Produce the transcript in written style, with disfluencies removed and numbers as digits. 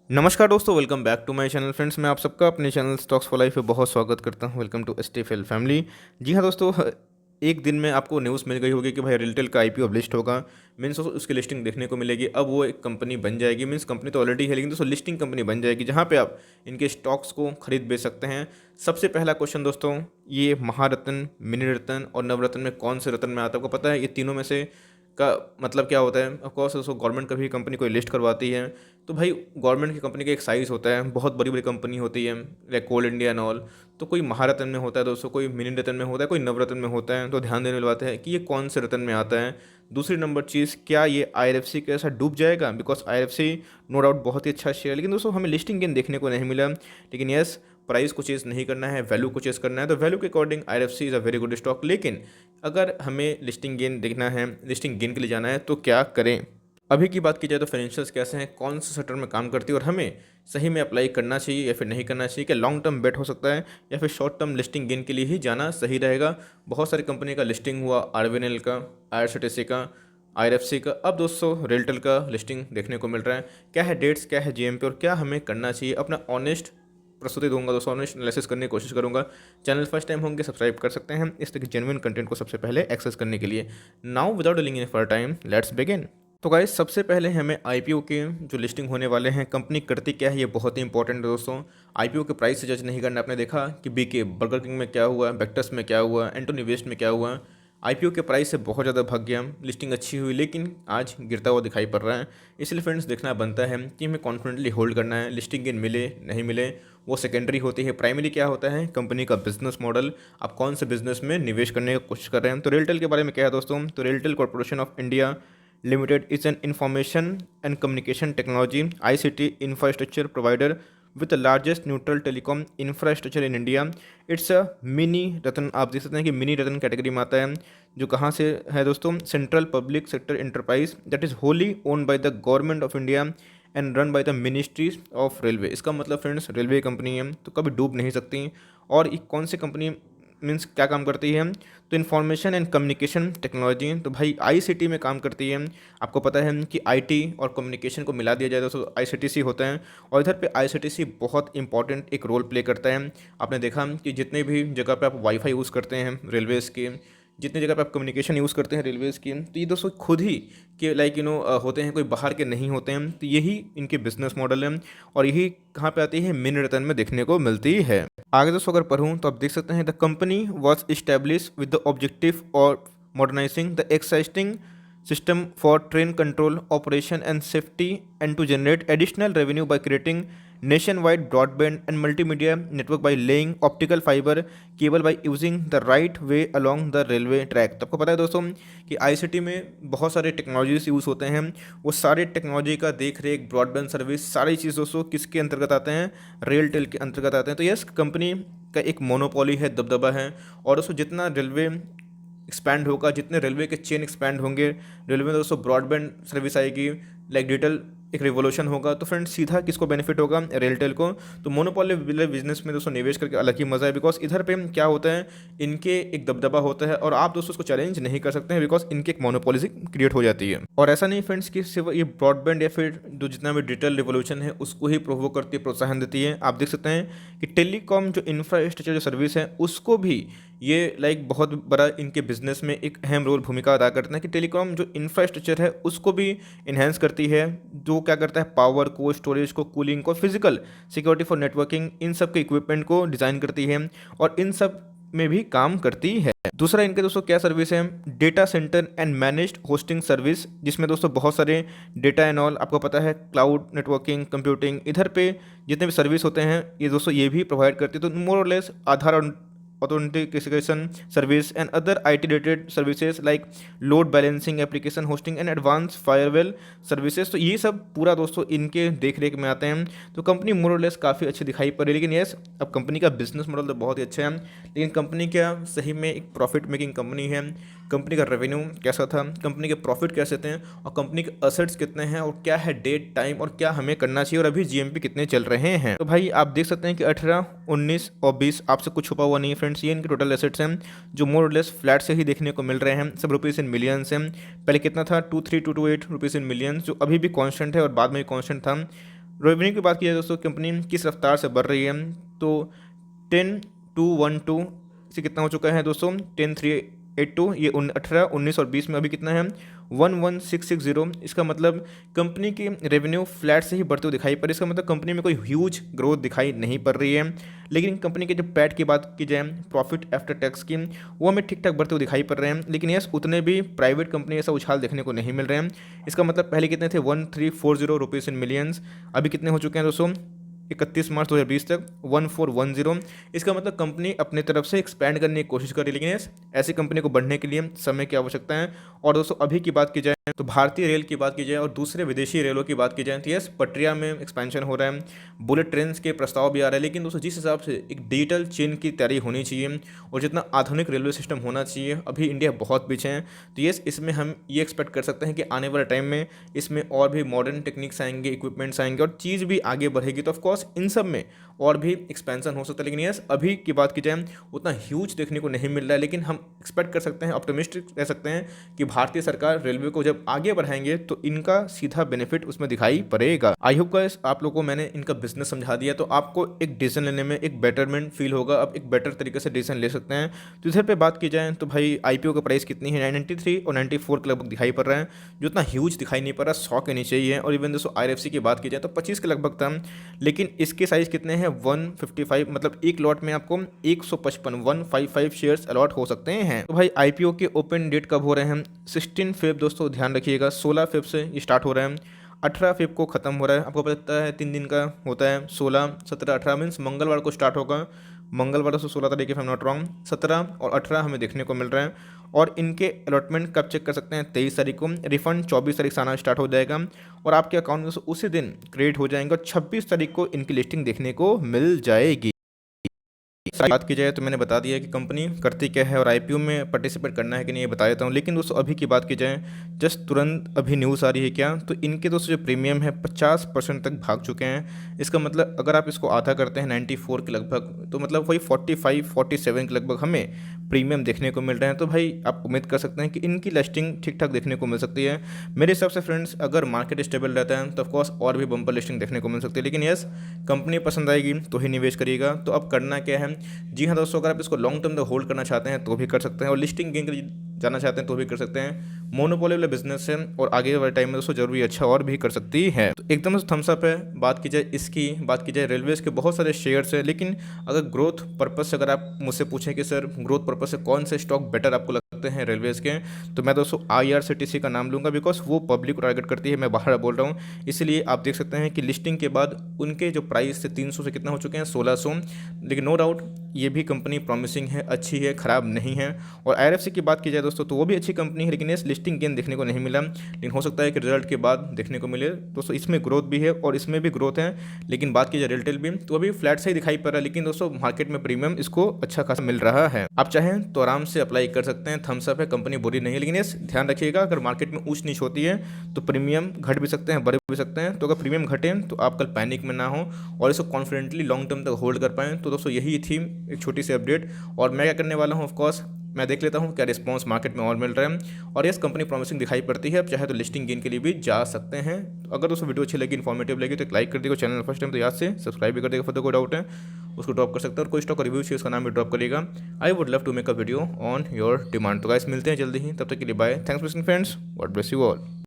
नमस्कार दोस्तों, welcome back to my channel. Friends, मैं आप सबका अपने चैनल स्टॉक्स फॉर लाइफ पे बहुत स्वागत करता हूं। Welcome to STFL family. जी हाँ दोस्तों, एक दिन में आपको न्यूज़ मिल गई होगी कि भाई रेलटेल का आईपीओ अब लिस्ट होगा। मीन्स उसकी लिस्टिंग देखने को मिलेगी। अब वो एक कंपनी बन जाएगी। मीन्स कंपनी तो ऑलरेडी है, लेकिन दोस्तों लिस्टिंग कंपनी बन जाएगी जहाँ पे आप इनके स्टॉक्स को खरीद बेच सकते हैं। सबसे पहला क्वेश्चन दोस्तों, ये महारत्न, मिनी रत्न और नवरत्न में कौन से रत्न में आता है? आपको पता है ये तीनों में से का मतलब क्या होता है? ऑफकोर्स दोस्तों, गवर्नमेंट कभी कंपनी कोई लिस्ट करवाती है तो भाई गवर्नमेंट की कंपनी का एक साइज़ होता है। बहुत बड़ी बड़ी कंपनी होती है like coal India and all. तो कोई महारत्न में होता है दोस्तों, कोई मिनी रत्न में होता है, कोई नवरत्न में होता है। तो ध्यान देने वाली बात है कि ये कौन से रत्न में आता है। दूसरी नंबर चीज़, क्या ये आईआरएफसी के साथ डूब जाएगा? बिकॉज आईआरएफसी नो डाउट बहुत ही अच्छा शेयर है, लेकिन दोस्तों हमें लिस्टिंग गेन देखने को नहीं मिला। लेकिन यस, प्राइस को चेज़ नहीं करना है, वैल्यू को चेज़ करना है। तो वैल्यू के according IRFC is a very good stock. लेकिन अगर हमें लिस्टिंग गेन देखना है, लिस्टिंग गेन के लिए जाना है, तो क्या करें? अभी की बात की जाए तो फाइनेंशियल्स कैसे हैं, कौन से सेक्टर में काम करती है और हमें सही में अप्लाई करना चाहिए या फिर नहीं करना चाहिए? क्या लॉन्ग टर्म बेट हो सकता है या फिर शॉर्ट टर्म लिस्टिंग गेन के लिए ही जाना सही रहेगा? बहुत सारी कंपनी का लिस्टिंग हुआ, आरवीएनएल का, आईआरसीटीसी का, आईआरएफसी का। अब दोस्तों रेलटेल का लिस्टिंग देखने को मिल रहा है। क्या है डेट्स, क्या है जीएमपी और क्या हमें करना चाहिए? अपना ऑनेस्ट प्रस्तुति दूंगा दोस्तों, ऑनेस्ट एनालिसिस करने की कोशिश करूंगा। चैनल फर्स्ट टाइम होंगे सब्सक्राइब कर सकते हैं इस तरह के जेन्युइन कंटेंट को सबसे पहले एक्सेस करने के लिए। Now without dealing in for time, let's begin. तो गाइस, सबसे पहले हमें आईपीओ के जो लिस्टिंग होने वाले हैं, कंपनी करती क्या है, ये बहुत ही इंपॉर्टेंट है दोस्तों। आईपीओ के प्राइस से जज नहीं करना। आपने देखा कि बीके बर्गर किंग में क्या हुआ, बेक्टस में क्या हुआ, एंटोनी वेस्ट में क्या हुआ। आईपीओ के प्राइस से बहुत ज़्यादा भाग गया। लिस्टिंग अच्छी हुई लेकिन आज गिरता हुआ दिखाई पड़ रहा है। इसलिए फ्रेंड्स, देखना बनता है कि हमें कॉन्फिडेंटली होल्ड करना है। लिस्टिंग गेन मिले नहीं मिले वो सेकेंडरी होती है। प्राइमरी क्या होता है? कंपनी का बिजनेस मॉडल, आप कौन से बिजनेस में निवेश करने की कोशिश कर रहे हैं। तो रेलटेल के बारे में क्या है दोस्तों? तो RailTel corporation of India limited is an information and communication technology ICT infrastructure provider with the largest neutral telecom infrastructure in India. It's a mini रत्न। आप देख सकते हैं कि मिनी रत्न कैटेगरी में आता है। जो कहाँ से है दोस्तों? Central public sector enterprise that is wholly owned by the government of India and run by the ministries of railway. इसका मतलब फ्रेंड्स, रेलवे कंपनी है तो कभी डूब नहीं सकती। और ये कौन सी कंपनी मीन्स क्या काम करती है? तो इन्फॉर्मेशन एंड कम्युनिकेशन टेक्नोलॉजी, तो भाई आईसीटी में काम करती है। आपको पता है कि आईटी और कम्युनिकेशन को मिला दिया जाए तो आईसीटीसी होता है। और इधर पे आईसीटीसी बहुत इंपॉर्टेंट एक रोल प्ले करता है। आपने देखा कि जितने भी जगह पे आप वाईफाई यूज़ करते हैं रेलवेज़ के, जितनी जगह पे आप कम्युनिकेशन यूज़ करते हैं रेलवेज़ की, तो ये दोस्तों खुद ही के लाइक होते हैं, कोई बाहर के नहीं होते हैं। तो यही इनके बिजनेस मॉडल है और यही कहाँ पे आती है? मिनी रत्न में देखने को मिलती है। आगे दोस्तों अगर पढ़ूँ तो आप देख सकते हैं the company was establish with the objective और modernising the exciting system for train control, operation and safety, and to generate additional revenue by creating nationwide broadband and multimedia network by laying optical fiber cable by using the right way along the railway track। तो आपको पता है दोस्तों कि ICT में बहुत सारे technologies use होते हैं। वो सारे टेक्नोलॉजी का देख रेख, ब्रॉडबैंड सर्विस, सारी चीज़ दोस्तों किसके अंतर्गत आते हैं? रेल टेल के अंतर्गत आते हैं। तो यस, कंपनी का एक मोनोपोली है, दबदबा है। और दोस्तों जितना रेलवे एक्सपैंड होगा, जितने रेलवे के चेन एक्सपैंड होंगे, रेलवे में दोस्तों ब्रॉडबैंड सर्विस आएगी, लाइक डिजिटल एक रिवोल्यूशन होगा। तो फ्रेंड्स, सीधा किसको बेनिफिट होगा? रेलटेल को। तो मोनोपोली बिजनेस में दोस्तों निवेश करके अलग ही मजा है। बिकॉज इधर पे क्या होता है, इनके एक दबदबा होता है और आप दोस्तों उसको चैलेंज नहीं कर सकते हैं बिकॉज इनकी एक मोनोपोलिसी क्रिएट हो जाती है। और ऐसा नहीं फ्रेंड्स कि सिर्फ ये ब्रॉडबैंड या फिर जो जितना भी डिजिटल रिवोल्यूशन है उसको ही प्रोवोक करती है, प्रोत्साहन देती है। आप देख सकते हैं कि टेलीकॉम जो इंफ्रास्ट्रक्चर जो सर्विस है उसको भी ये लाइक बहुत बड़ा इनके बिजनेस में एक अहम रोल भूमिका अदा करते हैं कि टेलीकॉम जो इंफ्रास्ट्रक्चर है उसको भी इन्हेंस करती है। जो क्या करता है? पावर को, स्टोरेज को, कूलिंग को, फिजिकल सिक्योरिटी फॉर नेटवर्किंग, इन सब के इक्विपमेंट को डिज़ाइन करती है और इन सब में भी काम करती है। दूसरा इनके दोस्तों क्या सर्विस है? Data centre and managed hosting service, जिसमें दोस्तों बहुत सारे डेटा एंड ऑल, आपको पता है क्लाउड नेटवर्किंग, कंप्यूटिंग, इधर पे जितने भी सर्विस होते हैं ये दोस्तों ये भी प्रोवाइड करती है। तो मोर और लेस आधार और authentication service and other IT related services like load balancing, application hosting and advanced firewall services। तो ये सब पूरा दोस्तों इनके देख रेख में आते हैं। तो कंपनी मोर और लेस काफ़ी अच्छी दिखाई पड़ रही है। लेकिन यस, अब कंपनी का बिजनेस मॉडल तो बहुत ही अच्छा है, लेकिन कंपनी क्या सही में एक प्रॉफिट मेकिंग कंपनी है? कंपनी का रेवेन्यू कैसा था, कंपनी के प्रॉफिट कैसे थे, और कंपनी के असेट्स कितने हैं, और क्या है डेट टाइम, और क्या हमें करना चाहिए, और अभी जीएमपी कितने चल रहे हैं। तो भाई आप देख सकते हैं कि 18, 19 और 20 आपसे कुछ छुपा हुआ नहीं है फ्रेंड्स। ये इनके टोटल एसेट्स हैं जो मोर और लेस फ्लैट से ही देखने को मिल रहे हैं। सब रुपीज़ इन मिलियंस हैं। पहले कितना था? 2328 रुपीज़ इन मिलियंस, जो अभी भी कॉन्स्टेंट है और बाद में भी कॉन्स्टेंट था। रेवेन्यू की बात की जाए दोस्तों, कंपनी किस रफ्तार से बढ़ रही है, तो 10,212 से कितना हो चुका है दोस्तों, 10,382, ये 18, 19 और 20 में अभी कितना है 11,660। इसका मतलब कंपनी की रेवेन्यू फ्लैट से ही बढ़ते हुए दिखाई पड़ रही है। इसका मतलब कंपनी में कोई ह्यूज ग्रोथ दिखाई नहीं पड़ रही है। लेकिन कंपनी के जो पैट की बात की जाए, प्रॉफिट आफ्टर टैक्स की, वो हमें ठीक ठाक बढ़ते हुए दिखाई पड़ रहे हैं। लेकिन यस, उतने भी प्राइवेट कंपनी ऐसा उछाल देखने को नहीं मिल रहे हैं। इसका मतलब पहले कितने थे, 1340 रुपीज़ इन मिलियंस, अभी कितने हो चुके हैं दोस्तों, 31 मार्च 2020 तक 1410। इसका मतलब कंपनी अपने तरफ से एक्सपैंड करने की कोशिश कर रही है। लेकिन yes, ऐसी कंपनी को बढ़ने के लिए समय की आवश्यकता है। और दोस्तों अभी की बात की जाए तो भारतीय रेल की बात की जाए और दूसरे विदेशी रेलों की बात की जाए तो यस, पटरिया में एक्सपेंशन हो रहा है, बुलेट ट्रेन के प्रस्ताव भी आ रहा है। लेकिन दोस्तों जिस हिसाब से एक डिजिटल चेन की तैयारी होनी चाहिए और जितना आधुनिक रेलवे सिस्टम होना चाहिए, अभी इंडिया बहुत पीछे है। तो यस, इसमें हम ये एक्सपेक्ट कर सकते हैं कि आने वाले टाइम में इसमें और भी मॉडर्न टेक्निक्स आएंगे, इक्विपमेंट्स आएंगे और चीज़ भी आगे बढ़ेगी। तो ऑफकोर्स इन सब में और भी एक्सपेंशन हो सकता है। लेकिन यस, अभी की बात की जाए उतना ह्यूज देखने को नहीं मिल रहा है। लेकिन हम एक्सपेक्ट कर सकते हैं, ऑप्टिमिस्टिक रह सकते हैं कि भारतीय सरकार रेलवे को जब आगे बढ़ाएंगे तो इनका सीधा बेनिफिट उसमें दिखाई पड़ेगा। आई होप गाइस आप लोगों को मैंने इनका बिजनेस समझा दिया, तो आपको एक डिसीजन लेने में एक बेटरमेंट फील होगा, आप एक बेटर तरीके से डिसीजन ले सकते हैं। तो इधर पे बात की जाए तो भाई आईपीओ का प्राइस कितनी है, 93 और 94 के लगभग दिखाई पड़ रहा है, जो उतना ह्यूज दिखाई नहीं पड़ रहा, 100 के नीचे ही है। और इवन दोस्तों आईआरएफसी की बात की जाए तो 25 के लगभग था। लेकिन इसके साइज कितने हैं, 155, मतलब एक लॉट में आपको 155 शेयर्स अलॉट हो सकते हैं। तो भाई आईपीओ के ओपन डेट कब हो रहे हैं, 16 फेब दोस्तों, ध्यान रखिएगा, 16 फेब से ये स्टार्ट हो रहा है, 18 फेब को ख़त्म हो रहा है। आपको पता है 3 दिन का होता है, 16, 17, 18 मीन्स मंगलवार को स्टार्ट होगा, मंगलवार से 16 तारीख, if I am not wrong, 17 और 18 हमें देखने को मिल रहा है। और इनके अलॉटमेंट कब चेक कर सकते हैं, 23 तारीख को, रिफंड 24 तारीख से आना स्टार्ट हो जाएगा और आपके अकाउंट में उसी दिन क्रेडिट हो जाएंगे और 26 तारीख को इनकी लिस्टिंग देखने को मिल जाएगी। बात की जाए तो मैंने बता दिया कि कंपनी करती क्या है और आईपीओ में पार्टिसिपेट करना है कि नहीं ये बता देता हूँ। लेकिन दोस्तों अभी की बात की जाए, जस्ट तुरंत अभी न्यूज़ आ रही है क्या, तो इनके दोस्तों जो प्रीमियम है 50% तक भाग चुके हैं। इसका मतलब अगर आप इसको आधा करते हैं 94 के लगभग, तो मतलब वही 45-47 के लगभग हमें प्रीमियम देखने को मिल रहे हैं। तो भाई आप उम्मीद कर सकते हैं कि इनकी लिस्टिंग ठीक ठाक देखने को मिल सकती है। मेरे हिसाब से फ्रेंड्स, अगर मार्केट स्टेबल रहता है तो ऑफकोर्स और भी बम्पर लिस्टिंग देखने को मिल सकती है। लेकिन यस, कंपनी पसंद आएगी तो ही निवेश करिएगा। तो अब करना क्या है, जी हाँ दोस्तों, अगर आप इसको लॉन्ग टर्म तक होल्ड करना चाहते हैं तो भी कर सकते हैं और लिस्टिंग गेन के लिए जाना चाहते हैं तो भी कर सकते हैं। मोनोपोली वाला बिजनेस है और आगे वाले टाइम में दोस्तों जरूरी अच्छा और भी कर सकती है। तो एकदम से थम्स अप है। बात की जाए इसकी, बात की जाए रेलवेज के बहुत सारे शेयर्स है। लेकिन अगर ग्रोथ पर्पज से अगर आप मुझसे पूछें कि सर ग्रोथ पर्पज से कौन से स्टॉक बेटर आपको लगते हैं रेलवेज के, तो मैं दोस्तों IRCTC का नाम लूँगा, बिकॉज वो पब्लिक को टारगेट करती है, मैं बाहर बोल रहा हूँ। इसलिए आप देख सकते हैं कि लिस्टिंग के बाद उनके जो प्राइस से 300 से कितना हो चुके हैं, 1600। लेकिन नो डाउट ये भी कंपनी प्रॉमिसिंग है, अच्छी है, ख़राब नहीं है। और IRFC की बात की जाए दोस्तों तो वो भी अच्छी कंपनी है, लेकिन इस लिस्टिंग गेन देखने को नहीं मिला। लेकिन हो सकता है कि रिजल्ट के बाद देखने को मिले। दोस्तों इसमें ग्रोथ भी है और इसमें भी ग्रोथ है। लेकिन बात की जाए रिटेल भी, तो अभी फ्लैट से ही दिखाई पड़ रहा है। लेकिन दोस्तों मार्केट में प्रीमियम इसको अच्छा खासा मिल रहा है। आप चाहें तो आराम से अप्लाई कर सकते हैं, थम्स अप है, कंपनी बुरी नहीं है। लेकिन इस ध्यान रखिएगा, अगर मार्केट में ऊंच नीच होती है तो प्रीमियम घट भी सकते हैं, बढ़ भी सकते हैं। तो अगर प्रीमियम घटे तो आप कल पैनिक में ना हो और इसको कॉन्फिडेंटली लॉन्ग टर्म तक होल्ड कर पाएँ। तो दोस्तों यही थी एक छोटी सी अपडेट। और मैं क्या करने वाला हूँ, ऑफकोर्स मैं देख लेता हूँ क्या रिस्पांस मार्केट में और मिल रहा है। और यस, कंपनी प्रॉमिसिंग दिखाई पड़ती है। अब चाहे तो लिस्टिंग गेन के लिए भी जा सकते हैं। तो अगर दोस्तों वीडियो अच्छी लगी, इन्फॉर्मेटिव लगी, तो एक लाइक कर देगा, चैनल फर्स्ट टाइम तो याद से सब्सक्राइब भी कर देगा। फर्दर कोई डाउट है उसको ड्रॉप कर सकते हैं और कोई स्टॉक रिव्यू चाहिए उसका नाम भी ड्रॉप करिएगा। I would love to make a video on your demand. तो गाइस मिलते हैं जल्दी ही, तब तक के लिए bye, thanks for listening friends, God bless you all.